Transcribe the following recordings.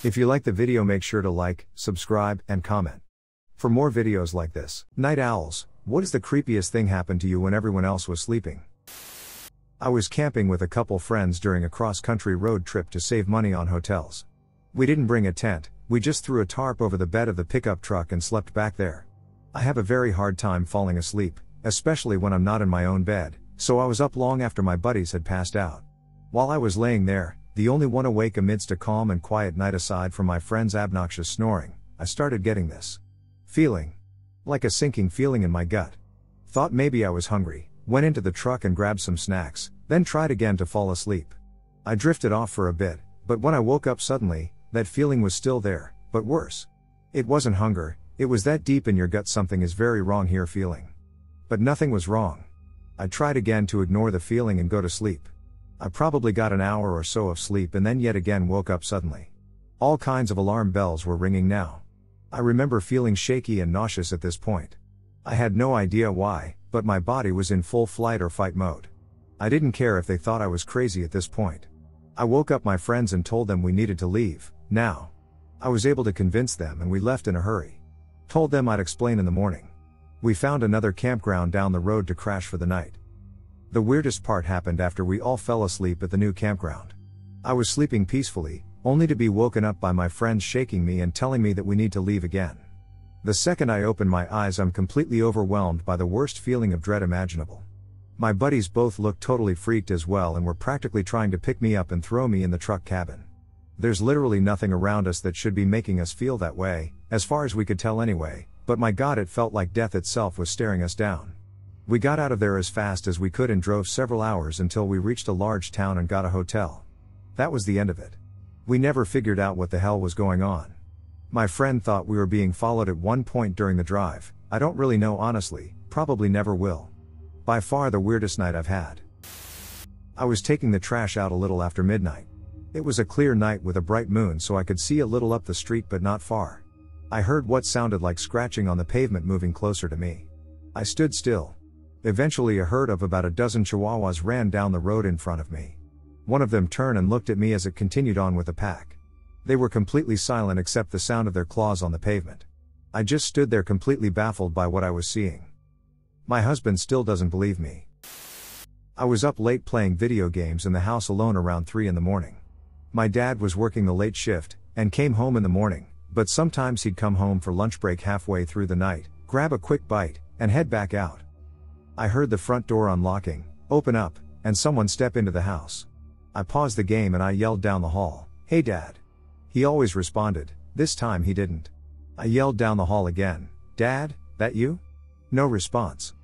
If you like the video, make sure to like, subscribe, and comment. For more videos like this. Night owls, what is the creepiest thing happened to you when everyone else was sleeping? I was camping with a couple friends during a cross-country road trip to save money on hotels. We didn't bring a tent, we just threw a tarp over the bed of the pickup truck and slept back there. I have a very hard time falling asleep, especially when I'm not in my own bed, so I was up long after my buddies had passed out. While I was laying there, the only one awake amidst a calm and quiet night aside from my friend's obnoxious snoring, I started getting this feeling. Like a sinking feeling in my gut. Thought maybe I was hungry, went into the truck and grabbed some snacks, then tried again to fall asleep. I drifted off for a bit, but when I woke up suddenly, that feeling was still there, but worse. It wasn't hunger, it was that deep in your gut something is very wrong here feeling. But nothing was wrong. I tried again to ignore the feeling and go to sleep. I probably got an hour or so of sleep and then yet again woke up suddenly. All kinds of alarm bells were ringing now. I remember feeling shaky and nauseous at this point. I had no idea why, but my body was in full flight or fight mode. I didn't care if they thought I was crazy at this point. I woke up my friends and told them we needed to leave, now. I was able to convince them and we left in a hurry. Told them I'd explain in the morning. We found another campground down the road to crash for the night. The weirdest part happened after we all fell asleep at the new campground. I was sleeping peacefully, only to be woken up by my friends shaking me and telling me that we need to leave again. The second I open my eyes, I'm completely overwhelmed by the worst feeling of dread imaginable. My buddies both looked totally freaked as well and were practically trying to pick me up and throw me in the truck cabin. There's literally nothing around us that should be making us feel that way, as far as we could tell anyway, but my God, it felt like death itself was staring us down. We got out of there as fast as we could and drove several hours until we reached a large town and got a hotel. That was the end of it. We never figured out what the hell was going on. My friend thought we were being followed at one point during the drive. I don't really know honestly, probably never will. By far the weirdest night I've had. I was taking the trash out a little after midnight. It was a clear night with a bright moon so I could see a little up the street but not far. I heard what sounded like scratching on the pavement moving closer to me. I stood still. Eventually a herd of about a dozen chihuahuas ran down the road in front of me. One of them turned and looked at me as it continued on with the pack. They were completely silent except the sound of their claws on the pavement. I just stood there completely baffled by what I was seeing. My husband still doesn't believe me. I was up late playing video games in the house alone around 3 in the morning. My dad was working the late shift, and came home in the morning, but sometimes he'd come home for lunch break halfway through the night, grab a quick bite, and head back out. I heard the front door unlocking, open up, and someone step into the house. I paused the game and I yelled down the hall, "Hey Dad." He always responded, this time he didn't. I yelled down the hall again, "Dad, that you?" No response.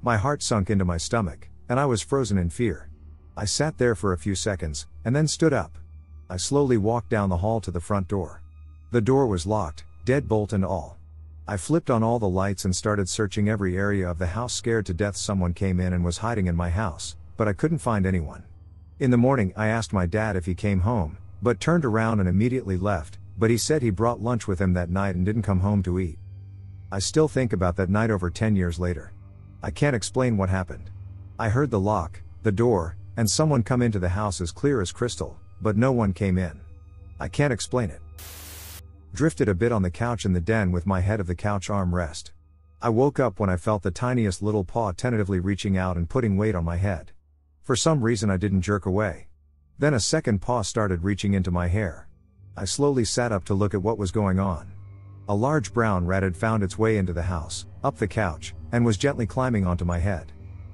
My heart sunk into my stomach, and I was frozen in fear. I sat there for a few seconds, and then stood up. I slowly walked down the hall to the front door. The door was locked, deadbolt and all. I flipped on all the lights and started searching every area of the house, scared to death someone came in and was hiding in my house, but I couldn't find anyone. In the morning I asked my dad if he came home, but turned around and immediately left, but he said he brought lunch with him that night and didn't come home to eat. I still think about that night over 10 years later. I can't explain what happened. I heard the lock, the door, and someone come into the house as clear as crystal, but no one came in. I can't explain it. Drifted a bit on the couch in the den with my head of the couch armrest. I woke up when I felt the tiniest little paw tentatively reaching out and putting weight on my head. For some reason I didn't jerk away. Then a second paw started reaching into my hair. I slowly sat up to look at what was going on. A large brown rat had found its way into the house, up the couch, and was gently climbing onto my head.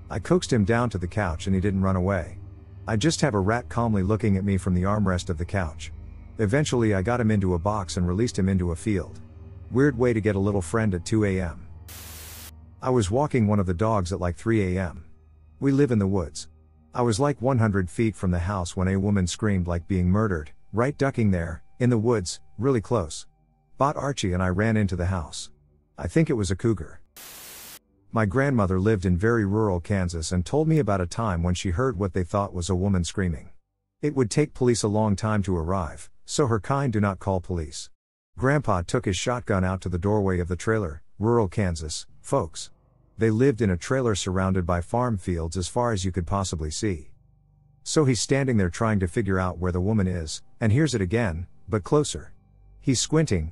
I coaxed him down to the couch and he didn't run away. I just have a rat calmly looking at me from the armrest of the couch. Eventually I got him into a box and released him into a field. Weird way to get a little friend at 2 a.m. I was walking one of the dogs at like 3 a.m. We live in the woods. I was like 100 feet from the house when a woman screamed like being murdered, right ducking there, in the woods, really close. Bought Archie and I ran into the house. I think it was a cougar. My grandmother lived in very rural Kansas and told me about a time when she heard what they thought was a woman screaming. It would take police a long time to arrive, so her kind do not call police. Grandpa took his shotgun out to the doorway of the trailer, rural Kansas, folks. They lived in a trailer surrounded by farm fields as far as you could possibly see. So he's standing there trying to figure out where the woman is, and hears it again, but closer. He's squinting,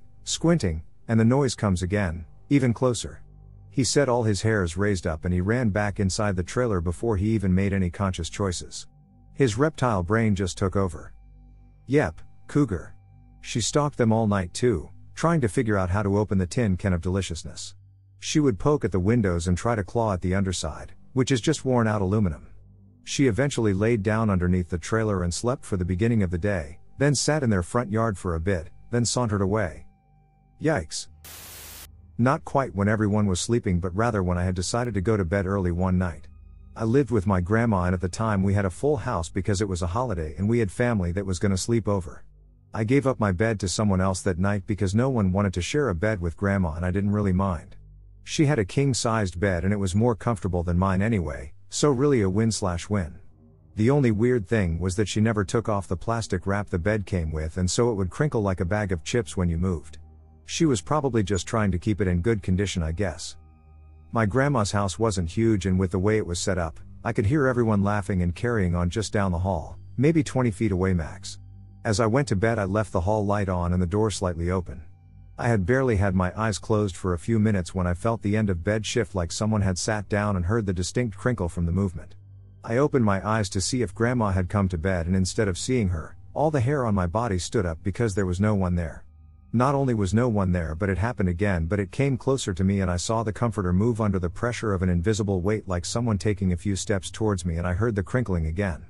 and the noise comes again, even closer. He said all his hairs raised up and he ran back inside the trailer before he even made any conscious choices. His reptile brain just took over. Yep, cougar. She stalked them all night too, trying to figure out how to open the tin can of deliciousness. She would poke at the windows and try to claw at the underside, which is just worn out aluminum. She eventually laid down underneath the trailer and slept for the beginning of the day, then sat in their front yard for a bit, then sauntered away. Yikes. Not quite when everyone was sleeping, but rather when I had decided to go to bed early one night. I lived with my grandma, and at the time we had a full house because it was a holiday and we had family that was gonna sleep over. I gave up my bed to someone else that night because no one wanted to share a bed with grandma and I didn't really mind. She had a king-sized bed and it was more comfortable than mine anyway, so really a win/win. The only weird thing was that she never took off the plastic wrap the bed came with, and so it would crinkle like a bag of chips when you moved. She was probably just trying to keep it in good condition, I guess. My grandma's house wasn't huge, and with the way it was set up, I could hear everyone laughing and carrying on just down the hall, maybe 20 feet away max. As I went to bed, I left the hall light on and the door slightly open. I had barely had my eyes closed for a few minutes when I felt the end of bed shift like someone had sat down and heard the distinct crinkle from the movement. I opened my eyes to see if grandma had come to bed, and instead of seeing her, all the hair on my body stood up because there was no one there. Not only was no one there, but it happened again, but it came closer to me and I saw the comforter move under the pressure of an invisible weight, like someone taking a few steps towards me, and I heard the crinkling again.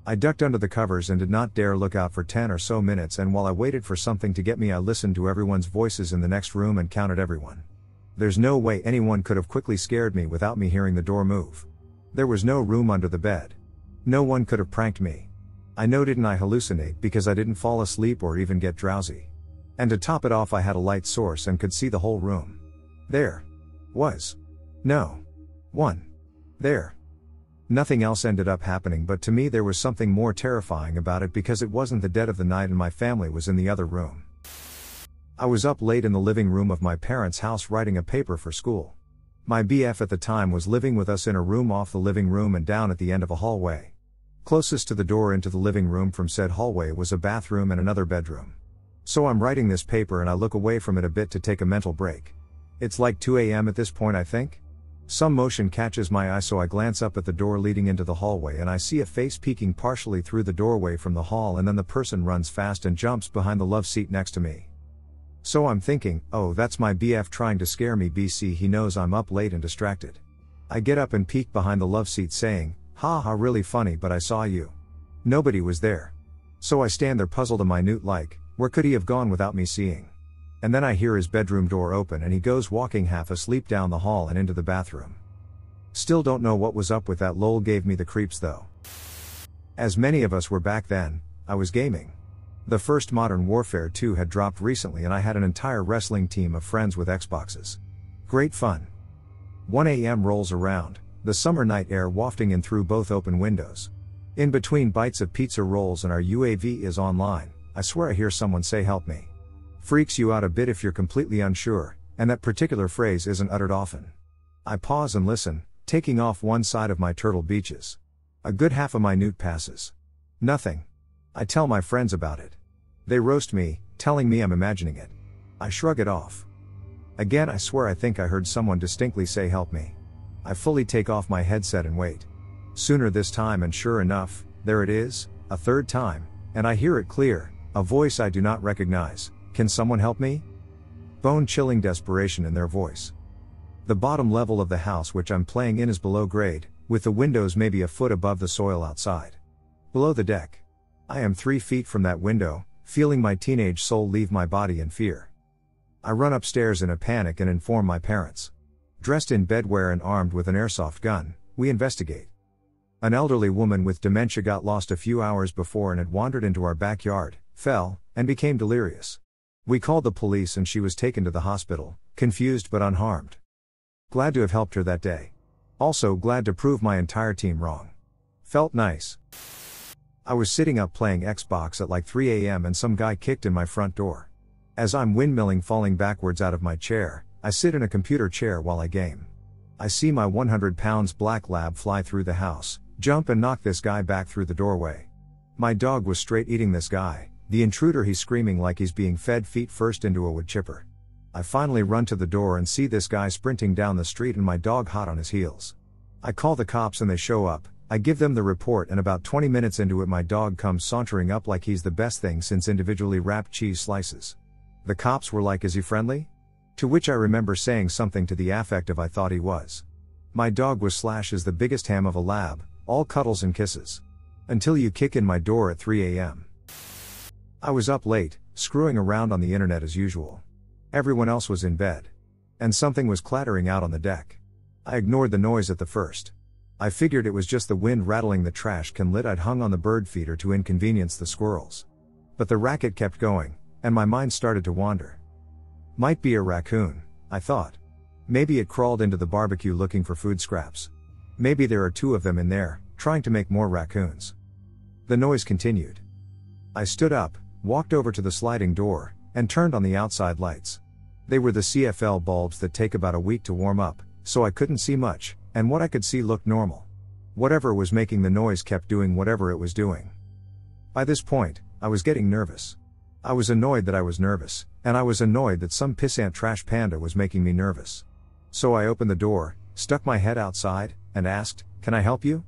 I ducked under the covers and did not dare look out for 10 or so minutes, and while I waited for something to get me, I listened to everyone's voices in the next room and counted everyone. There's no way anyone could have quickly scared me without me hearing the door move. There was no room under the bed. No one could have pranked me. I know, didn't I hallucinate, because I didn't fall asleep or even get drowsy. And to top it off, I had a light source and could see the whole room. There was no one there. Nothing else ended up happening, but to me there was something more terrifying about it because it wasn't the dead of the night and my family was in the other room. I was up late in the living room of my parents' house writing a paper for school. My BF at the time was living with us in a room off the living room and down at the end of a hallway. Closest to the door into the living room from said hallway was a bathroom and another bedroom. So I'm writing this paper and I look away from it a bit to take a mental break. It's like 2 a.m. at this point, I think. Some motion catches my eye, so I glance up at the door leading into the hallway and I see a face peeking partially through the doorway from the hall, and then the person runs fast and jumps behind the love seat next to me. So I'm thinking, oh, that's my BF trying to scare me. BC, he knows I'm up late and distracted. I get up and peek behind the love seat saying, ha ha, really funny, but I saw you. Nobody was there. So I stand there puzzled and minute, like, where could he have gone without me seeing? And then I hear his bedroom door open and he goes walking half asleep down the hall and into the bathroom. Still don't know what was up with that. Lol, gave me the creeps though. As many of us were back then, I was gaming. The first Modern Warfare 2 had dropped recently and I had an entire wrestling team of friends with Xboxes. Great fun. 1 a.m. rolls around, the summer night air wafting in through both open windows. In between bites of pizza rolls and our UAV is online, I swear I hear someone say help me. Freaks you out a bit if you're completely unsure, and that particular phrase isn't uttered often. I pause and listen, taking off one side of my Turtle Beaches. A good half a minute passes. Nothing. I tell my friends about it. They roast me, telling me I'm imagining it. I shrug it off. Again, I swear I think I heard someone distinctly say help me. I fully take off my headset and wait. Sooner this time, and sure enough, there it is, a third time, and I hear it clear, a voice I do not recognize. Can someone help me? Bone-chilling desperation in their voice. The bottom level of the house which I'm playing in is below grade, with the windows maybe a foot above the soil outside. Below the deck. I am 3 feet from that window, feeling my teenage soul leave my body in fear. I run upstairs in a panic and inform my parents. Dressed in bedwear and armed with an airsoft gun, we investigate. An elderly woman with dementia got lost a few hours before and had wandered into our backyard, fell, and became delirious. We called the police and she was taken to the hospital, confused but unharmed. Glad to have helped her that day. Also glad to prove my entire team wrong. Felt nice. I was sitting up playing Xbox at like 3 a.m. and some guy kicked in my front door. As I'm windmilling falling backwards out of my chair, I sit in a computer chair while I game. I see my 100 pounds black lab fly through the house, jump and knock this guy back through the doorway. My dog was straight eating this guy, the intruder. He's screaming like he's being fed feet first into a wood chipper. I finally run to the door and see this guy sprinting down the street and my dog hot on his heels. I call the cops and they show up. I give them the report and about 20 minutes into it my dog comes sauntering up like he's the best thing since individually wrapped cheese slices. The cops were like, "Is he friendly?" To which I remember saying something to the affect of I thought he was. My dog was Slash as the biggest ham of a lab, all cuddles and kisses. Until you kick in my door at 3 a.m. I was up late, screwing around on the internet as usual. Everyone else was in bed. And something was clattering out on the deck. I ignored the noise at the first. I figured it was just the wind rattling the trash can lid I'd hung on the bird feeder to inconvenience the squirrels. But the racket kept going, and my mind started to wander. Might be a raccoon, I thought. Maybe it crawled into the barbecue looking for food scraps. Maybe there are 2 of them in there, trying to make more raccoons. The noise continued. I stood up, walked over to the sliding door, and turned on the outside lights. They were the CFL bulbs that take about a week to warm up, so I couldn't see much, and what I could see looked normal. Whatever was making the noise kept doing whatever it was doing. By this point, I was getting nervous. I was annoyed that I was nervous, and I was annoyed that some pissant trash panda was making me nervous. So I opened the door, stuck my head outside, and asked, "Can I help you?"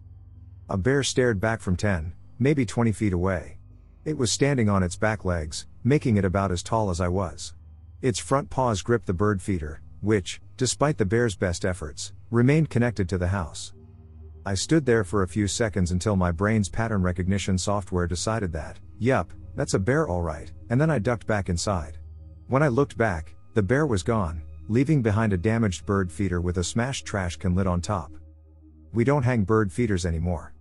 A bear stared back from 10, maybe 20 feet away. It was standing on its back legs, making it about as tall as I was. Its front paws gripped the bird feeder, which, despite the bear's best efforts, remained connected to the house. I stood there for a few seconds until my brain's pattern recognition software decided that, yup, that's a bear alright, and then I ducked back inside. When I looked back, the bear was gone, leaving behind a damaged bird feeder with a smashed trash can lid on top. We don't hang bird feeders anymore.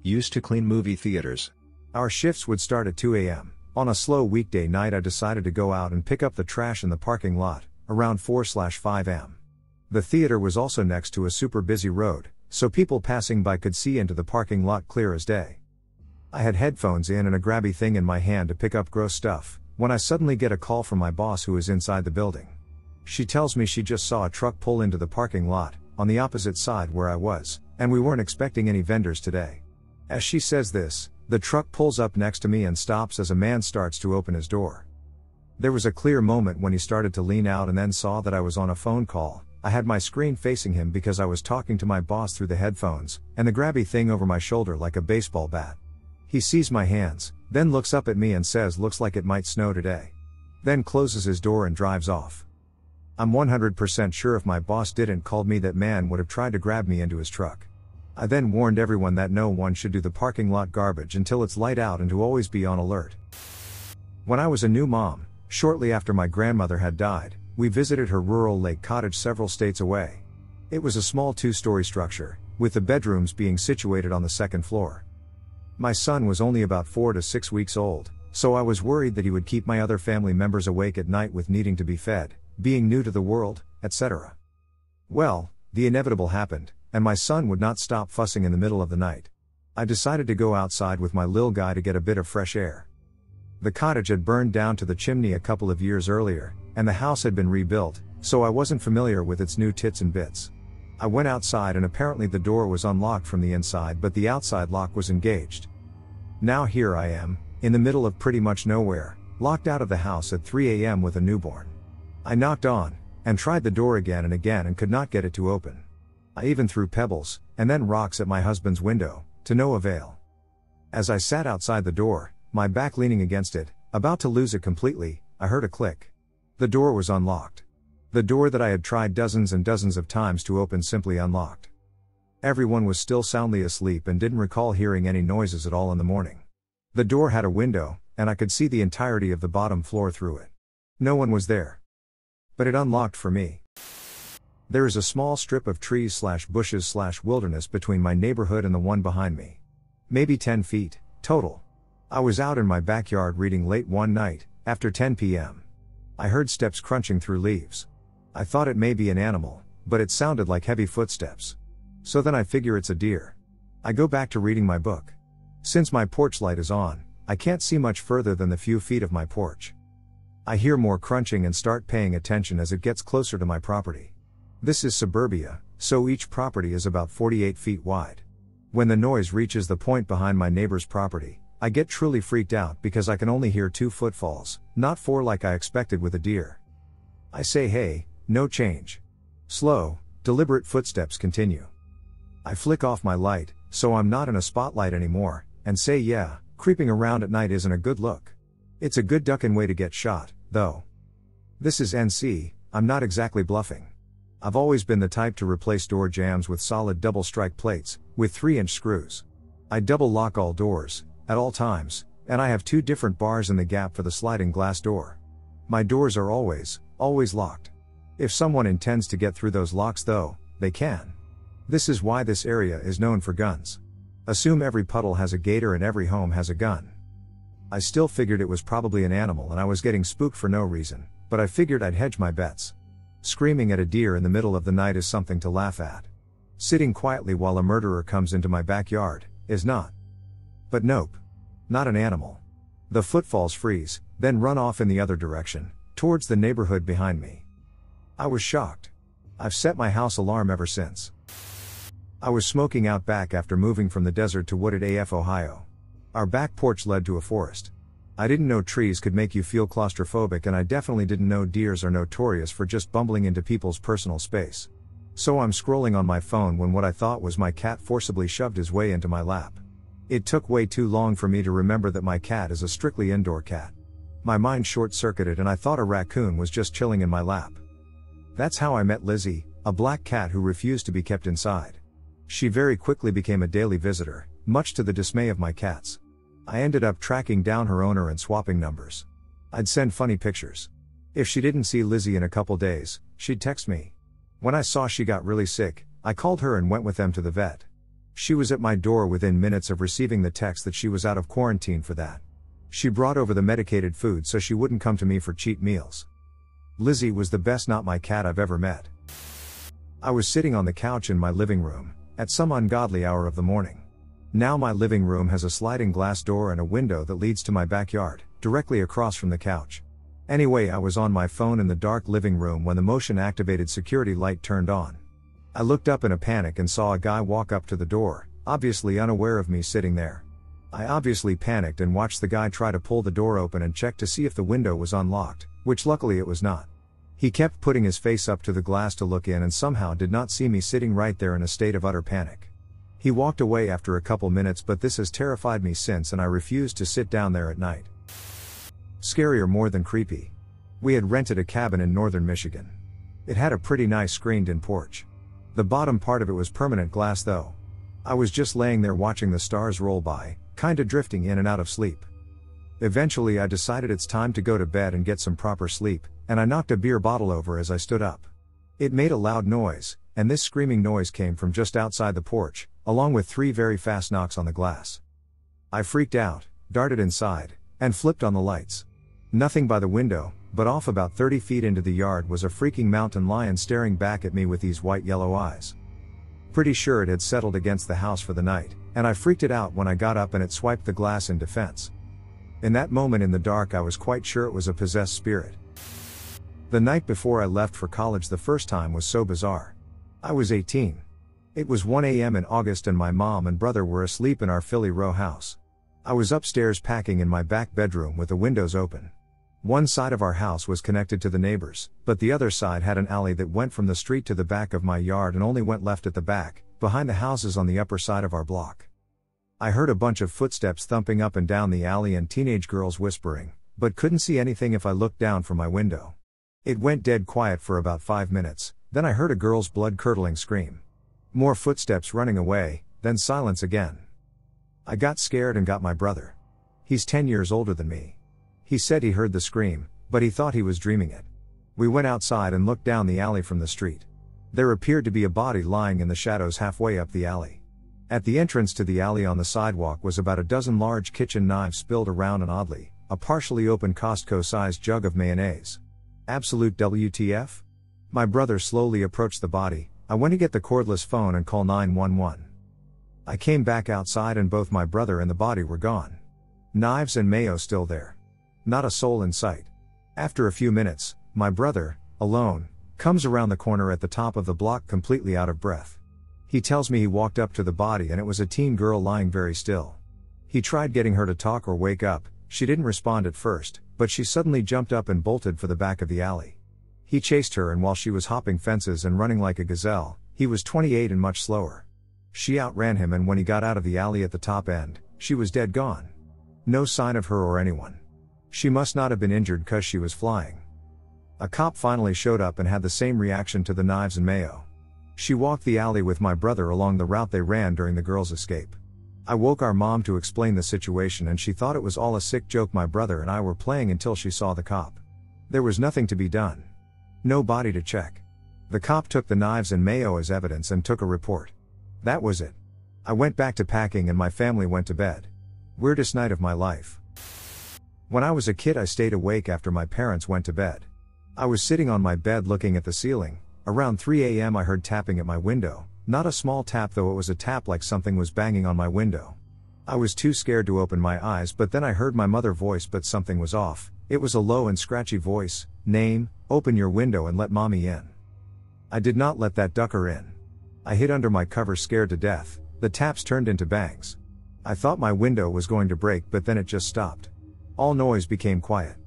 Used to clean movie theaters. Our shifts would start at 2 a.m. On a slow weekday night I decided to go out and pick up the trash in the parking lot, around 4/5 am. The theater was also next to a super busy road, so people passing by could see into the parking lot clear as day. I had headphones in and a grabby thing in my hand to pick up gross stuff, when I suddenly get a call from my boss who is inside the building. She tells me she just saw a truck pull into the parking lot, on the opposite side where I was, and we weren't expecting any vendors today. As she says this, the truck pulls up next to me and stops as a man starts to open his door. There was a clear moment when he started to lean out and then saw that I was on a phone call. I had my screen facing him because I was talking to my boss through the headphones, and the grabby thing over my shoulder like a baseball bat. He sees my hands, then looks up at me and says, "Looks like it might snow today." Then closes his door and drives off. I'm 100% sure if my boss didn't call me that man would have tried to grab me into his truck. I then warned everyone that no one should do the parking lot garbage until it's light out and to always be on alert. When I was a new mom, shortly after my grandmother had died, we visited her rural lake cottage several states away. It was a small 2-story structure, with the bedrooms being situated on the 2nd floor. My son was only about 4 to 6 weeks old, so I was worried that he would keep my other family members awake at night with needing to be fed, being new to the world, etc. Well, the inevitable happened, and my son would not stop fussing in the middle of the night. I decided to go outside with my lil guy to get a bit of fresh air. The cottage had burned down to the chimney a couple of years earlier, and the house had been rebuilt, so I wasn't familiar with its new tits and bits. I went outside and apparently the door was unlocked from the inside but the outside lock was engaged. Now here I am, in the middle of pretty much nowhere, locked out of the house at 3 a.m. with a newborn. I knocked on, and tried the door again and could not get it to open. I even threw pebbles, and then rocks at my husband's window, to no avail. As I sat outside the door, my back leaning against it, about to lose it completely, I heard a click. The door was unlocked. The door that I had tried dozens and dozens of times to open simply unlocked. Everyone was still soundly asleep and didn't recall hearing any noises at all in the morning. The door had a window, and I could see the entirety of the bottom floor through it. No one was there. But it unlocked for me. There is a small strip of trees/bushes/wilderness between my neighborhood and the one behind me. Maybe 10 feet, total. I was out in my backyard reading late one night, after 10 p.m. I heard steps crunching through leaves. I thought it may be an animal, but it sounded like heavy footsteps. So then I figure it's a deer. I go back to reading my book. Since my porch light is on, I can't see much further than the few feet of my porch. I hear more crunching and start paying attention as it gets closer to my property. This is suburbia, so each property is about 48 feet wide. When the noise reaches the point behind my neighbor's property, I get truly freaked out because I can only hear 2 footfalls, not 4 like I expected with a deer. I say hey, no change. Slow, deliberate footsteps continue. I flick off my light, so I'm not in a spotlight anymore, and say yeah, creeping around at night isn't a good look. It's a good ducking way to get shot, though. This is NC, I'm not exactly bluffing. I've always been the type to replace door jambs with solid double strike plates, with 3-inch screws. I double lock all doors, at all times, and I have 2 different bars in the gap for the sliding glass door. My doors are always locked. If someone intends to get through those locks though, they can. This is why this area is known for guns. Assume every puddle has a gator and every home has a gun. I still figured it was probably an animal and I was getting spooked for no reason, but I figured I'd hedge my bets. Screaming at a deer in the middle of the night is something to laugh at. Sitting quietly while a murderer comes into my backyard is not. But nope. Not an animal. The footfalls freeze, then run off in the other direction, towards the neighborhood behind me. I was shocked. I've set my house alarm ever since. I was smoking out back after moving from the desert to wooded AF Ohio. Our back porch led to a forest. I didn't know trees could make you feel claustrophobic, and I definitely didn't know deers are notorious for just bumbling into people's personal space. So I'm scrolling on my phone when what I thought was my cat forcibly shoved his way into my lap. It took way too long for me to remember that my cat is a strictly indoor cat. My mind short-circuited and I thought a raccoon was just chilling in my lap. That's how I met Lizzie, a black cat who refused to be kept inside. She very quickly became a daily visitor, much to the dismay of my cats. I ended up tracking down her owner and swapping numbers. I'd send funny pictures. If she didn't see Lizzie in a couple days, she'd text me. When I saw she got really sick, I called her and went with them to the vet. She was at my door within minutes of receiving the text that she was out of quarantine for that. She brought over the medicated food so she wouldn't come to me for cheat meals. Lizzie was the best not my cat I've ever met. I was sitting on the couch in my living room, at some ungodly hour of the morning. Now my living room has a sliding glass door and a window that leads to my backyard, directly across from the couch. Anyway, I was on my phone in the dark living room when the motion-activated security light turned on. I looked up in a panic and saw a guy walk up to the door, obviously unaware of me sitting there. I obviously panicked and watched the guy try to pull the door open and check to see if the window was unlocked, which luckily it was not. He kept putting his face up to the glass to look in and somehow did not see me sitting right there in a state of utter panic. He walked away after a couple minutes, but this has terrified me since and I refused to sit down there at night. Scarier more than creepy. We had rented a cabin in northern Michigan. It had a pretty nice screened-in porch. The bottom part of it was permanent glass though. I was just laying there watching the stars roll by, kinda drifting in and out of sleep. Eventually I decided it's time to go to bed and get some proper sleep, and I knocked a beer bottle over as I stood up. It made a loud noise, and this screaming noise came from just outside the porch, along with 3 very fast knocks on the glass. I freaked out, darted inside, and flipped on the lights. Nothing by the window, but off about 30 feet into the yard was a freaking mountain lion staring back at me with these white-yellow eyes. Pretty sure it had settled against the house for the night, and I freaked it out when I got up and it swiped the glass in defense. In that moment in the dark I was quite sure it was a possessed spirit. The night before I left for college the first time was so bizarre. I was 18. It was 1 a.m. in August and my mom and brother were asleep in our Philly row house. I was upstairs packing in my back bedroom with the windows open. One side of our house was connected to the neighbors, but the other side had an alley that went from the street to the back of my yard and only went left at the back, behind the houses on the upper side of our block. I heard a bunch of footsteps thumping up and down the alley and teenage girls whispering, but couldn't see anything if I looked down from my window. It went dead quiet for about 5 minutes, then I heard a girl's blood-curdling scream. More footsteps running away, then silence again. I got scared and got my brother. He's 10 years older than me. He said he heard the scream, but he thought he was dreaming it. We went outside and looked down the alley from the street. There appeared to be a body lying in the shadows halfway up the alley. At the entrance to the alley on the sidewalk was about a dozen large kitchen knives spilled around and oddly, a partially open Costco-sized jug of mayonnaise. Absolute WTF? My brother slowly approached the body. I went to get the cordless phone and call 911. I came back outside and both my brother and the body were gone. Knives and mayo still there. Not a soul in sight. After a few minutes, my brother, alone, Comes around the corner at the top of the block completely out of breath. He tells me he walked up to the body and it was a teen girl lying very still. He tried getting her to talk or wake up, she didn't respond at first, but she suddenly jumped up and bolted for the back of the alley. He chased her and while she was hopping fences and running like a gazelle, he was 28 and much slower. She outran him and when he got out of the alley at the top end, she was dead gone. No sign of her or anyone. She must not have been injured cause she was flying. A cop finally showed up and had the same reaction to the knives and mayo. She walked the alley with my brother along the route they ran during the girl's escape. I woke our mom to explain the situation and she thought it was all a sick joke my brother and I were playing until she saw the cop. There was nothing to be done. No body to check. The cop took the knives and mayo as evidence and took a report. That was it. I went back to packing and my family went to bed. Weirdest night of my life. When I was a kid I stayed awake after my parents went to bed. I was sitting on my bed looking at the ceiling. Around 3 a.m. I heard tapping at my window, not a small tap though it was a tap like something was banging on my window. I was too scared to open my eyes but then I heard my mother's voice but something was off. It was a low and scratchy voice, "Name, open your window and let mommy in." I did not let that ducker in. I hid under my cover scared to death. The taps turned into bangs. I thought my window was going to break but then it just stopped. All noise became quiet.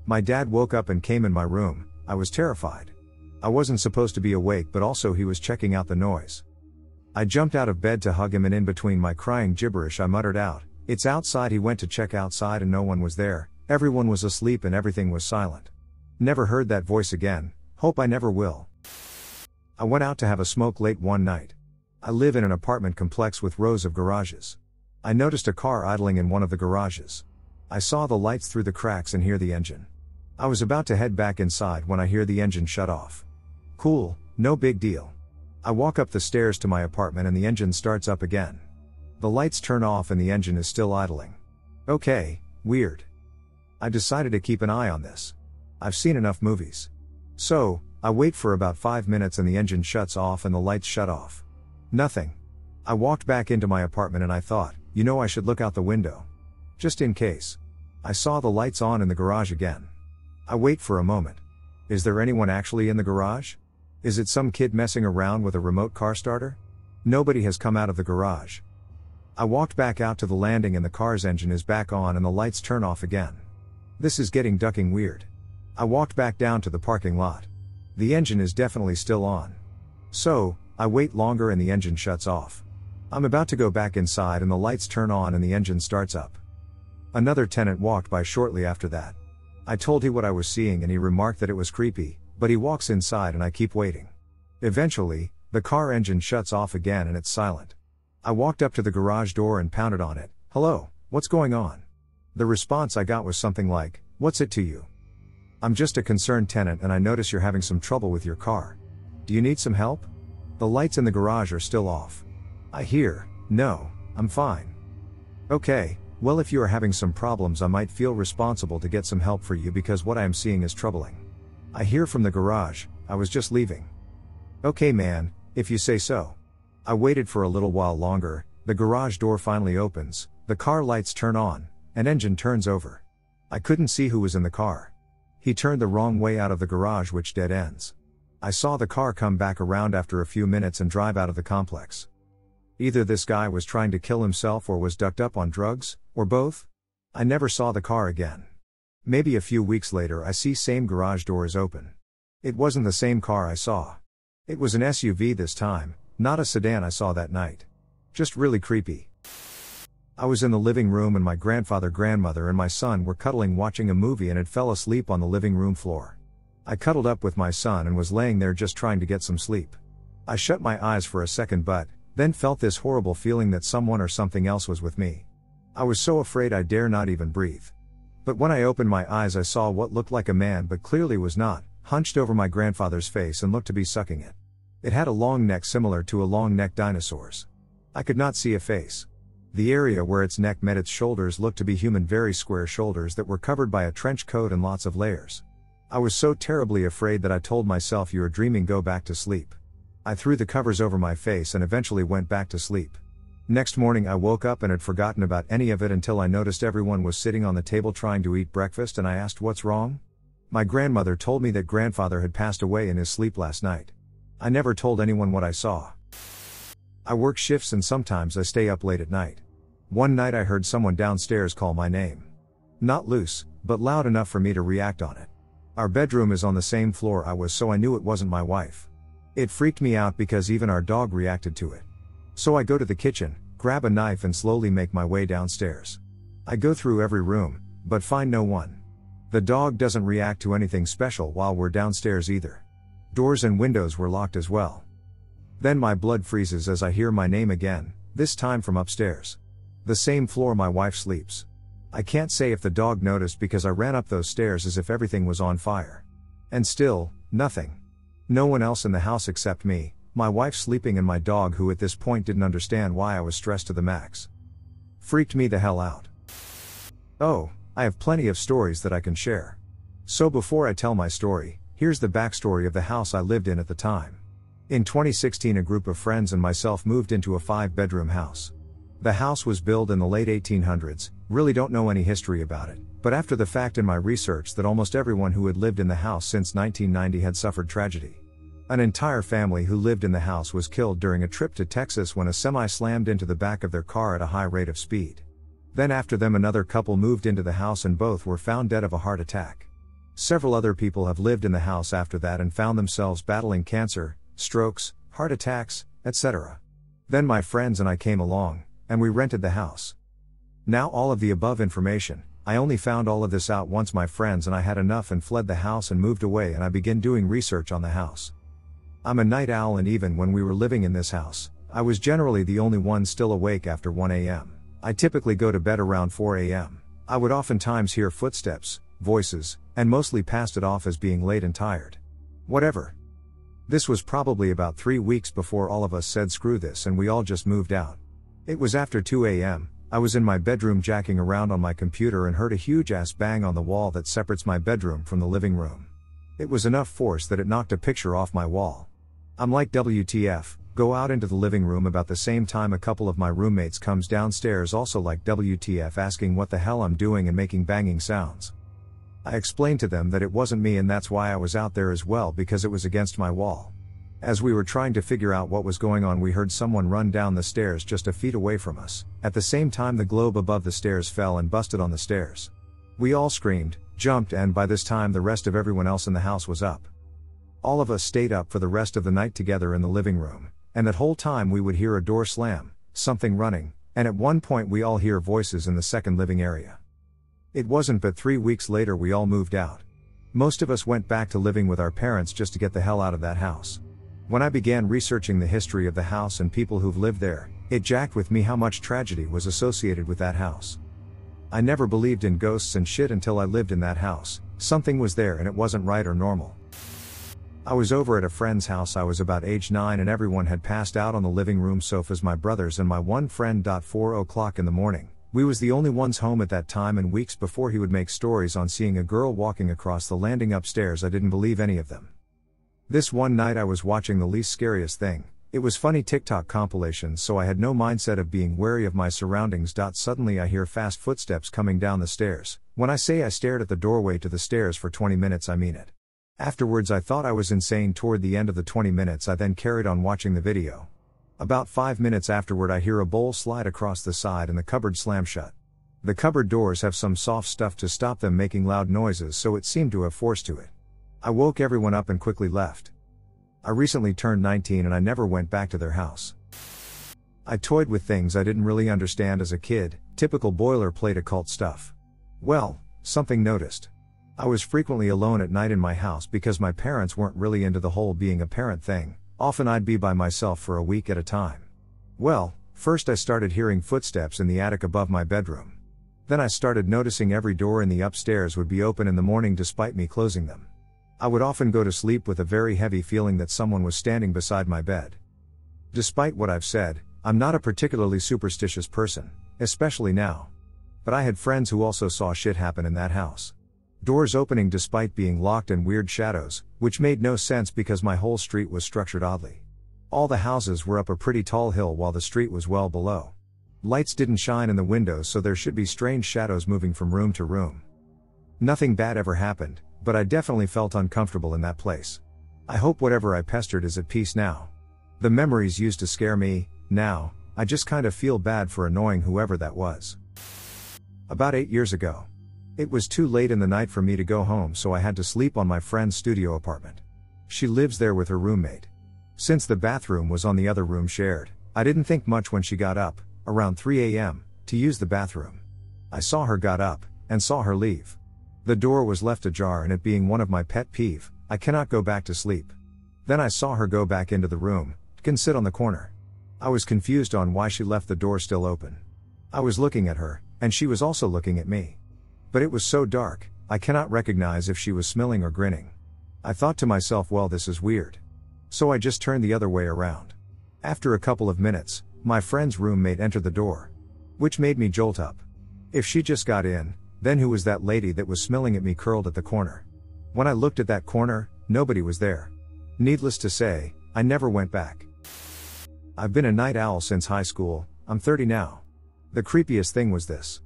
My dad woke up and came in my room. I was terrified. I wasn't supposed to be awake but also he was checking out the noise. I jumped out of bed to hug him and in between my crying gibberish I muttered out, "It's outside." He went to check outside and no one was there, everyone was asleep and everything was silent. Never heard that voice again, hope I never will. I went out to have a smoke late one night. I live in an apartment complex with rows of garages. I noticed a car idling in one of the garages. I saw the lights through the cracks and hear the engine. I was about to head back inside when I hear the engine shut off. Cool, no big deal. I walk up the stairs to my apartment and the engine starts up again. The lights turn off and the engine is still idling. Okay, weird. I decided to keep an eye on this. I've seen enough movies. So, I wait for about 5 minutes and the engine shuts off and the lights shut off. Nothing. I walked back into my apartment and I thought, I should look out the window. Just in case. I saw the lights on in the garage again. I wait for a moment. Is there anyone actually in the garage? Is it some kid messing around with a remote car starter? Nobody has come out of the garage. I walked back out to the landing and the car's engine is back on and the lights turn off again. This is getting ducking weird. I walked back down to the parking lot. The engine is definitely still on. So, I wait longer and the engine shuts off. I'm about to go back inside and the lights turn on and the engine starts up. Another tenant walked by shortly after that. I told him what I was seeing and he remarked that it was creepy, but he walks inside and I keep waiting. Eventually, the car engine shuts off again and it's silent. I walked up to the garage door and pounded on it. "Hello, what's going on?" The response I got was something like, "What's it to you? I'm just a concerned tenant and I notice you're having some trouble with your car. Do you need some help? The lights in the garage are still off." I hear, "No, I'm fine." Okay, well if you are having some problems I might feel responsible to get some help for you because what I am seeing is troubling. I hear from the garage, "I was just leaving." Okay man, if you say so. I waited for a little while longer, the garage door finally opens, the car lights turn on, and engine turns over. I couldn't see who was in the car. He turned the wrong way out of the garage which dead ends. I saw the car come back around after a few minutes and drive out of the complex. Either this guy was trying to kill himself or was ducked up on drugs, or both. I never saw the car again. Maybe a few weeks later I see same garage door is open. It wasn't the same car I saw. It was an SUV this time, not a sedan I saw that night. Just really creepy. I was in the living room and my grandfather, grandmother and my son were cuddling watching a movie and had fell asleep on the living room floor. I cuddled up with my son and was laying there just trying to get some sleep. I shut my eyes for a second but, then felt this horrible feeling that someone or something else was with me. I was so afraid I dare not even breathe. But when I opened my eyes I saw what looked like a man but clearly was not, hunched over my grandfather's face and looked to be sucking it. It had a long neck similar to a long-necked dinosaur's. I could not see a face. The area where its neck met its shoulders looked to be human, very square shoulders that were covered by a trench coat and lots of layers. I was so terribly afraid that I told myself, "You are dreaming, go back to sleep." I threw the covers over my face and eventually went back to sleep. Next morning I woke up and had forgotten about any of it until I noticed everyone was sitting on the table trying to eat breakfast and I asked, "What's wrong?" My grandmother told me that grandfather had passed away in his sleep last night. I never told anyone what I saw. I work shifts and sometimes I stay up late at night. One night I heard someone downstairs call my name. Not loose, but loud enough for me to react on it. Our bedroom is on the same floor I was, so I knew it wasn't my wife. It freaked me out because even our dog reacted to it. So I go to the kitchen, grab a knife and slowly make my way downstairs. I go through every room, but find no one. The dog doesn't react to anything special while we're downstairs either. Doors and windows were locked as well. Then my blood freezes as I hear my name again, this time from upstairs. The same floor my wife sleeps. I can't say if the dog noticed because I ran up those stairs as if everything was on fire. And still, nothing. No one else in the house except me, my wife sleeping and my dog, who at this point didn't understand why I was stressed to the max. Freaked me the hell out. Oh, I have plenty of stories that I can share. So before I tell my story, here's the backstory of the house I lived in at the time. In 2016, a group of friends and myself moved into a 5-bedroom house. The house was built in the late 1800s, really don't know any history about it, but after the fact in my research that almost everyone who had lived in the house since 1990 had suffered tragedy. An entire family who lived in the house was killed during a trip to Texas when a semi slammed into the back of their car at a high rate of speed. Then after them another couple moved into the house and both were found dead of a heart attack. Several other people have lived in the house after that and found themselves battling cancer, strokes, heart attacks, etc. Then my friends and I came along, and we rented the house. Now all of the above information, I only found all of this out once my friends and I had enough and fled the house and moved away, and I began doing research on the house. I'm a night owl, and even when we were living in this house, I was generally the only one still awake after 1 a.m. I typically go to bed around 4 a.m. I would oftentimes hear footsteps, voices, and mostly passed it off as being late and tired. Whatever. This was probably about 3 weeks before all of us said screw this and we all just moved out. It was after 2 a.m., I was in my bedroom jacking around on my computer and heard a huge ass bang on the wall that separates my bedroom from the living room. It was enough force that it knocked a picture off my wall. I'm like WTF, go out into the living room. About the same time a couple of my roommates comes downstairs also like WTF, asking what the hell I'm doing and making banging sounds. I explained to them that it wasn't me and that's why I was out there as well, because it was against my wall. As we were trying to figure out what was going on, we heard someone run down the stairs just a feet away from us. At the same time the globe above the stairs fell and busted on the stairs. We all screamed, jumped, and by this time the rest of everyone else in the house was up. All of us stayed up for the rest of the night together in the living room, and that whole time we would hear a door slam, something running, and at one point we all hear voices in the second living area. It wasn't but 3 weeks later we all moved out. Most of us went back to living with our parents just to get the hell out of that house. When I began researching the history of the house and people who've lived there, it jacked with me how much tragedy was associated with that house. I never believed in ghosts and shit until I lived in that house. Something was there and it wasn't right or normal. I was over at a friend's house. I was about age 9 and everyone had passed out on the living room sofas, my brothers and my one friend. 4 o'clock in the morning, we was the only ones home at that time, and weeks before he would make stories on seeing a girl walking across the landing upstairs. I didn't believe any of them. This one night I was watching The Least Scariest Thing. It was funny TikTok compilations, so I had no mindset of being wary of my surroundings. Suddenly I hear fast footsteps coming down the stairs. When I say I stared at the doorway to the stairs for 20 minutes, I mean it. Afterwards I thought I was insane. Toward the end of the 20 minutes I then carried on watching the video. About 5 minutes afterward I hear a bowl slide across the side and the cupboard slam shut. The cupboard doors have some soft stuff to stop them making loud noises, so it seemed to have force to it. I woke everyone up and quickly left. I recently turned 19 and I never went back to their house. I toyed with things I didn't really understand as a kid, typical boilerplate occult stuff. Well, something noticed. I was frequently alone at night in my house because my parents weren't really into the whole being a parent thing. Often I'd be by myself for a week at a time. Well, first I started hearing footsteps in the attic above my bedroom. Then I started noticing every door in the upstairs would be open in the morning despite me closing them. I would often go to sleep with a very heavy feeling that someone was standing beside my bed. Despite what I've said, I'm not a particularly superstitious person, especially now. But I had friends who also saw shit happen in that house. Doors opening despite being locked and weird shadows, which made no sense because my whole street was structured oddly. All the houses were up a pretty tall hill while the street was well below. Lights didn't shine in the windows, so there should be strange shadows moving from room to room. Nothing bad ever happened, but I definitely felt uncomfortable in that place. I hope whatever I pestered is at peace now. The memories used to scare me. Now, I just kind of feel bad for annoying whoever that was. About 8 years ago. It was too late in the night for me to go home, so I had to sleep on my friend's studio apartment. She lives there with her roommate. Since the bathroom was on the other room shared, I didn't think much when she got up, around 3 a.m., to use the bathroom. I saw her got up, and saw her leave. The door was left ajar, and it being one of my pet peeve, I cannot go back to sleep. Then I saw her go back into the room, and sit on the corner. I was confused on why she left the door still open. I was looking at her, and she was also looking at me. But it was so dark, I cannot recognize if she was smiling or grinning. I thought to myself, well, this is weird. So I just turned the other way around. After a couple of minutes, my friend's roommate entered the door, which made me jolt up. If she just got in, then who was that lady that was smiling at me curled at the corner? When I looked at that corner, nobody was there. Needless to say, I never went back. I've been a night owl since high school. I'm 30 now. The creepiest thing was this.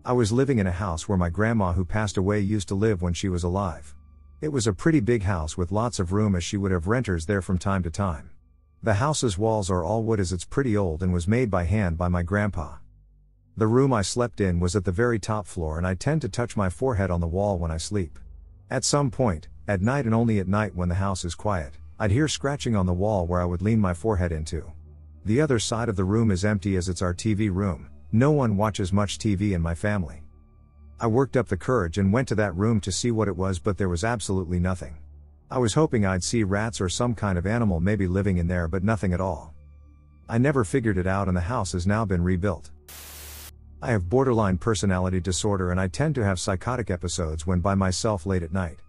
I was living in a house where my grandma who passed away used to live when she was alive. It was a pretty big house with lots of room, as she would have renters there from time to time. The house's walls are all wood, as it's pretty old and was made by hand by my grandpa. The room I slept in was at the very top floor, and I tend to touch my forehead on the wall when I sleep. At some point, at night, and only at night when the house is quiet, I'd hear scratching on the wall where I would lean my forehead into. The other side of the room is empty, as it's our TV room. No one watches much TV in my family. I worked up the courage and went to that room to see what it was, but there was absolutely nothing. I was hoping I'd see rats or some kind of animal maybe living in there, but nothing at all. I never figured it out, and the house has now been rebuilt. I have borderline personality disorder, and I tend to have psychotic episodes when by myself late at night.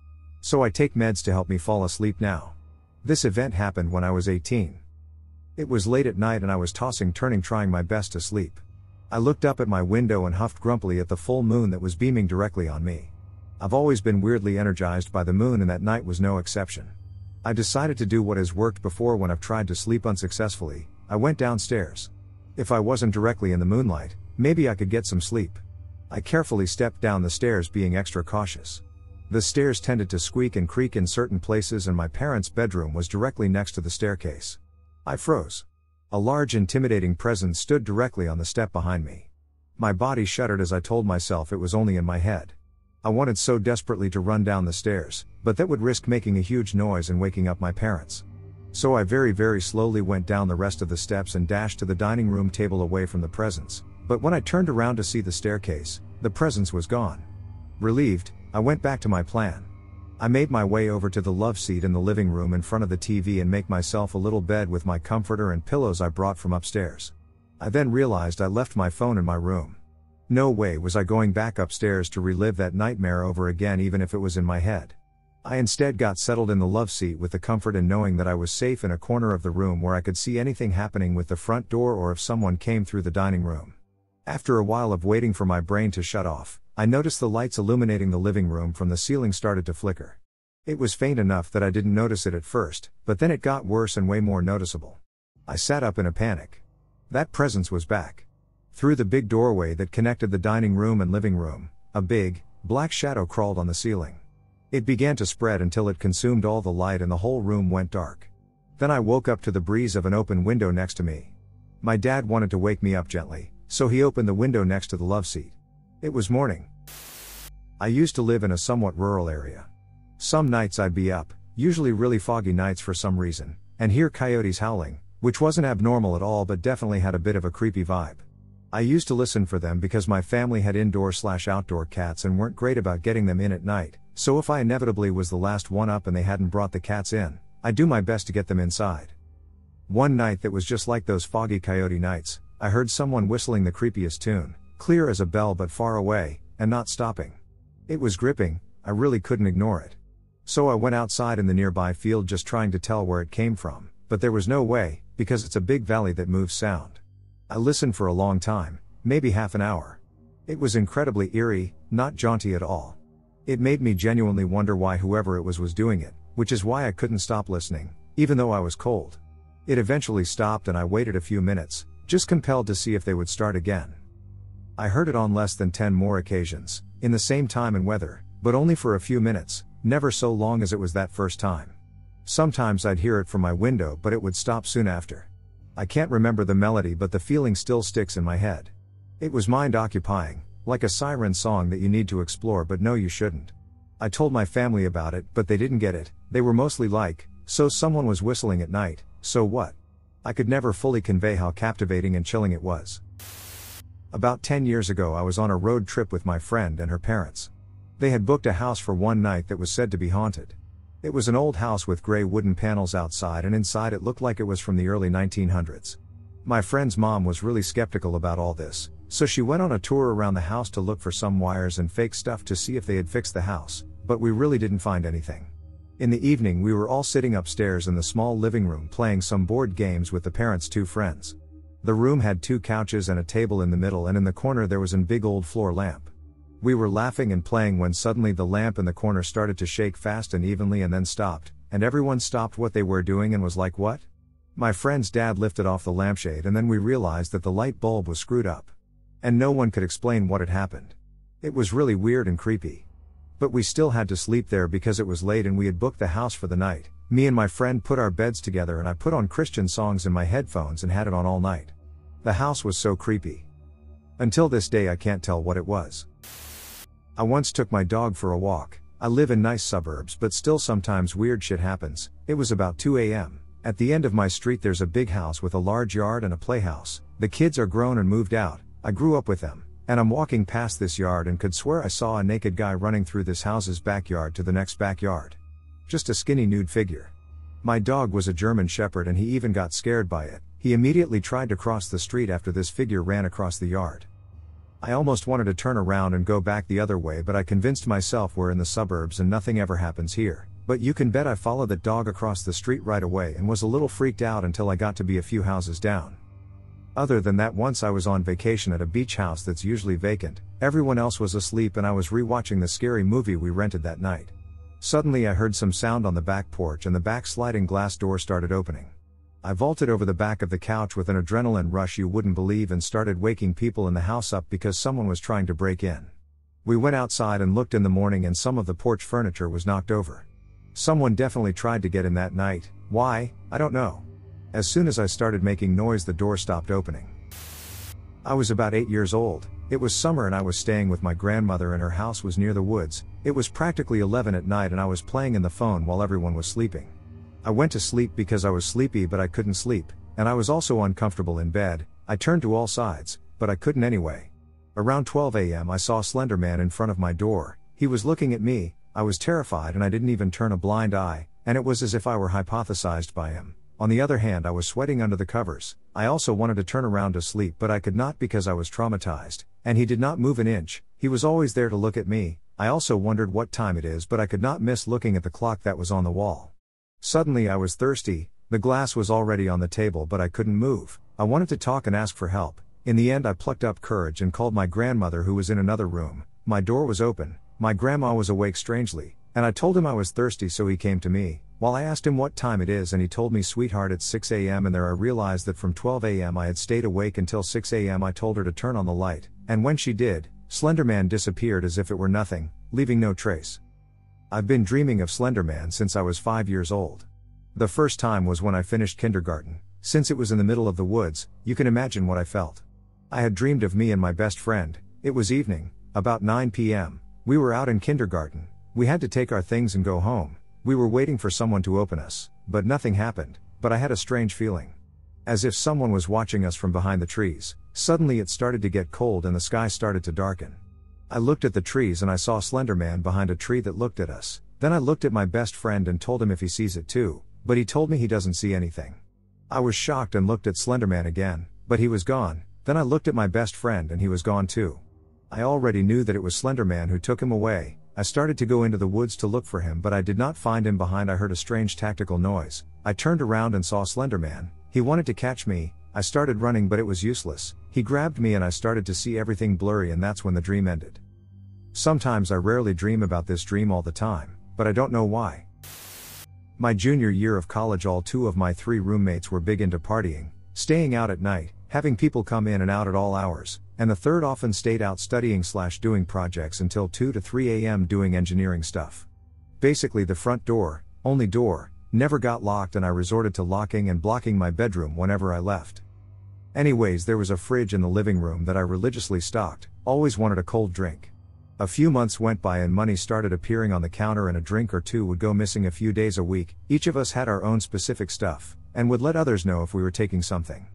So I take meds to help me fall asleep now. This event happened when I was 18. It was late at night, and I was tossing turning trying my best to sleep. I looked up at my window and huffed grumpily at the full moon that was beaming directly on me. I've always been weirdly energized by the moon, and that night was no exception. I decided to do what has worked before when I've tried to sleep unsuccessfully. I went downstairs. If I wasn't directly in the moonlight, maybe I could get some sleep. I carefully stepped down the stairs, being extra cautious. The stairs tended to squeak and creak in certain places, and my parents' bedroom was directly next to the staircase. I froze. A large intimidating presence stood directly on the step behind me. My body shuddered as I told myself it was only in my head. I wanted so desperately to run down the stairs, but that would risk making a huge noise and waking up my parents. So I very slowly went down the rest of the steps and dashed to the dining room table away from the presence. But when I turned around to see the staircase, the presence was gone. Relieved, I went back to my plan. I made my way over to the love seat in the living room in front of the TV and make myself a little bed with my comforter and pillows I brought from upstairs. I then realized I left my phone in my room. No way was I going back upstairs to relive that nightmare over again, even if it was in my head. I instead got settled in the love seat with the comfort in knowing that I was safe in a corner of the room where I could see anything happening with the front door, or if someone came through the dining room. After a while of waiting for my brain to shut off, I noticed the lights illuminating the living room from the ceiling started to flicker. It was faint enough that I didn't notice it at first, but then it got worse and way more noticeable. I sat up in a panic. That presence was back. Through the big doorway that connected the dining room and living room, a big, black shadow crawled on the ceiling. It began to spread until it consumed all the light and the whole room went dark. Then I woke up to the breeze of an open window next to me. My dad wanted to wake me up gently, so he opened the window next to the love seat. It was morning. I used to live in a somewhat rural area. Some nights I'd be up, usually really foggy nights for some reason, and hear coyotes howling, which wasn't abnormal at all but definitely had a bit of a creepy vibe. I used to listen for them because my family had indoor/outdoor cats and weren't great about getting them in at night, so if I inevitably was the last one up and they hadn't brought the cats in, I'd do my best to get them inside. One night that was just like those foggy coyote nights, I heard someone whistling the creepiest tune, clear as a bell but far away, and not stopping. It was gripping, I really couldn't ignore it. So I went outside in the nearby field just trying to tell where it came from, but there was no way, because it's a big valley that moves sound. I listened for a long time, maybe half an hour. It was incredibly eerie, not jaunty at all. It made me genuinely wonder why whoever it was doing it, which is why I couldn't stop listening, even though I was cold. It eventually stopped and I waited a few minutes, just compelled to see if they would start again. I heard it on less than 10 more occasions, in the same time and weather, but only for a few minutes, never so long as it was that first time. Sometimes I'd hear it from my window, but it would stop soon after. I can't remember the melody, but the feeling still sticks in my head. It was mind-occupying, like a siren song that you need to explore but no you shouldn't. I told my family about it, but they didn't get it. They were mostly like, so someone was whistling at night, so what? I could never fully convey how captivating and chilling it was. About 10 years ago I was on a road trip with my friend and her parents. They had booked a house for one night that was said to be haunted. It was an old house with gray wooden panels outside, and inside it looked like it was from the early 1900s. My friend's mom was really skeptical about all this, so she went on a tour around the house to look for some wires and fake stuff to see if they had fixed the house, but we really didn't find anything. In the evening we were all sitting upstairs in the small living room playing some board games with the parents' two friends. The room had 2 couches and a table in the middle, and in the corner there was a big old floor lamp. We were laughing and playing when suddenly the lamp in the corner started to shake fast and evenly and then stopped, and everyone stopped what they were doing and was like, "What?" My friend's dad lifted off the lampshade, and then we realized that the light bulb was screwed up. And no one could explain what had happened. It was really weird and creepy. But we still had to sleep there because it was late and we had booked the house for the night. Me and my friend put our beds together and I put on Christian songs in my headphones and had it on all night. The house was so creepy. Until this day I can't tell what it was. I once took my dog for a walk. I live in nice suburbs, but still sometimes weird shit happens. It was about 2 a.m. At the end of my street there's a big house with a large yard and a playhouse. The kids are grown and moved out. I grew up with them. And I'm walking past this yard and could swear I saw a naked guy running through this house's backyard to the next backyard. Just a skinny nude figure. My dog was a German Shepherd and he even got scared by it. He immediately tried to cross the street after this figure ran across the yard. I almost wanted to turn around and go back the other way, but I convinced myself we're in the suburbs and nothing ever happens here. But you can bet I followed that dog across the street right away and was a little freaked out until I got to be a few houses down. Other than that, once I was on vacation at a beach house that's usually vacant. Everyone else was asleep and I was rewatching the scary movie we rented that night. Suddenly I heard some sound on the back porch and the back sliding glass door started opening. I vaulted over the back of the couch with an adrenaline rush you wouldn't believe and started waking people in the house up because someone was trying to break in. We went outside and looked in the morning and some of the porch furniture was knocked over. Someone definitely tried to get in that night. Why? I don't know. As soon as I started making noise the door stopped opening. I was about 8 years old. It was summer and I was staying with my grandmother and her house was near the woods. It was practically 11 at night and I was playing in the phone while everyone was sleeping. I went to sleep because I was sleepy but I couldn't sleep, and I was also uncomfortable in bed. I turned to all sides, but I couldn't anyway. Around 12 a.m. I saw Slender Man in front of my door. He was looking at me. I was terrified and I didn't even turn a blind eye, and it was as if I were hypnotized by him. On the other hand, I was sweating under the covers. I also wanted to turn around to sleep but I could not because I was traumatized, and he did not move an inch. He was always there to look at me. I also wondered what time it is but I could not miss looking at the clock that was on the wall. Suddenly I was thirsty. The glass was already on the table but I couldn't move. I wanted to talk and ask for help. In the end I plucked up courage and called my grandmother who was in another room. My door was open. My grandma was awake strangely, and I told him I was thirsty so he came to me. While I asked him what time it is and he told me, "Sweetheart, it's 6 a.m. and there I realized that from 12 a.m. I had stayed awake until 6 a.m. I told her to turn on the light, and when she did, Slender Man disappeared as if it were nothing, leaving no trace. I've been dreaming of Slender Man since I was 5 years old. The first time was when I finished kindergarten. Since it was in the middle of the woods, you can imagine what I felt. I had dreamed of me and my best friend. It was evening, about 9 p.m. We were out in kindergarten. We had to take our things and go home. We were waiting for someone to open us, but nothing happened. But I had a strange feeling. As if someone was watching us from behind the trees. Suddenly it started to get cold and the sky started to darken. I looked at the trees and I saw Slender Man behind a tree that looked at us. Then I looked at my best friend and told him if he sees it too, but he told me he doesn't see anything. I was shocked and looked at Slender Man again, but he was gone. Then I looked at my best friend and he was gone too. I already knew that it was Slender Man who took him away. I started to go into the woods to look for him but I did not find him. Behind I heard a strange tactical noise. I turned around and saw Slender Man. He wanted to catch me. I started running but it was useless. He grabbed me and I started to see everything blurry, and that's when the dream ended. Sometimes I rarely dream about this dream all the time, but I don't know why. My junior year of college, all 2 of my 3 roommates were big into partying, staying out at night, having people come in and out at all hours, and the third often stayed out studying/doing projects until 2 to 3 a.m. doing engineering stuff. Basically the front door, only door, never got locked and I resorted to locking and blocking my bedroom whenever I left. Anyways, there was a fridge in the living room that I religiously stocked, always wanted a cold drink. A few months went by and money started appearing on the counter and a drink or two would go missing a few days a week. Each of us had our own specific stuff, and would let others know if we were taking something.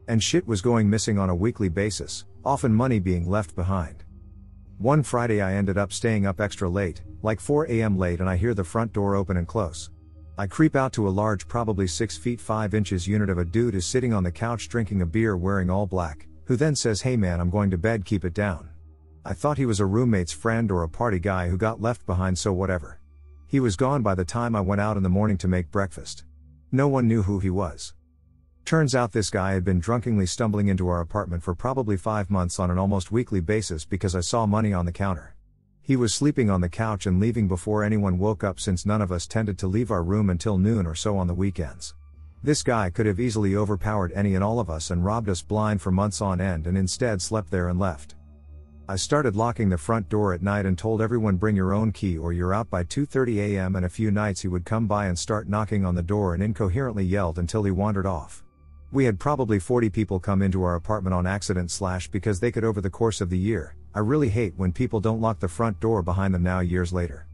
And shit was going missing on a weekly basis, often money being left behind. One Friday I ended up staying up extra late, like 4 a.m. late, and I hear the front door open and close. I creep out to a large, probably 6 feet 5 inches unit of a dude is sitting on the couch drinking a beer wearing all black, who then says, "Hey man, I'm going to bed, keep it down." I thought he was a roommate's friend or a party guy who got left behind, so whatever. He was gone by the time I went out in the morning to make breakfast. No one knew who he was. Turns out this guy had been drunkenly stumbling into our apartment for probably 5 months on an almost weekly basis because I saw money on the counter. He was sleeping on the couch and leaving before anyone woke up, since none of us tended to leave our room until noon or so on the weekends. This guy could have easily overpowered any and all of us and robbed us blind for months on end, and instead slept there and left. I started locking the front door at night and told everyone, bring your own key or you're out by 2:30 a.m. and a few nights he would come by and start knocking on the door and incoherently yelled until he wandered off. We had probably 40 people come into our apartment on accident / because they could over the course of the year. I really hate when people don't lock the front door behind them now years later.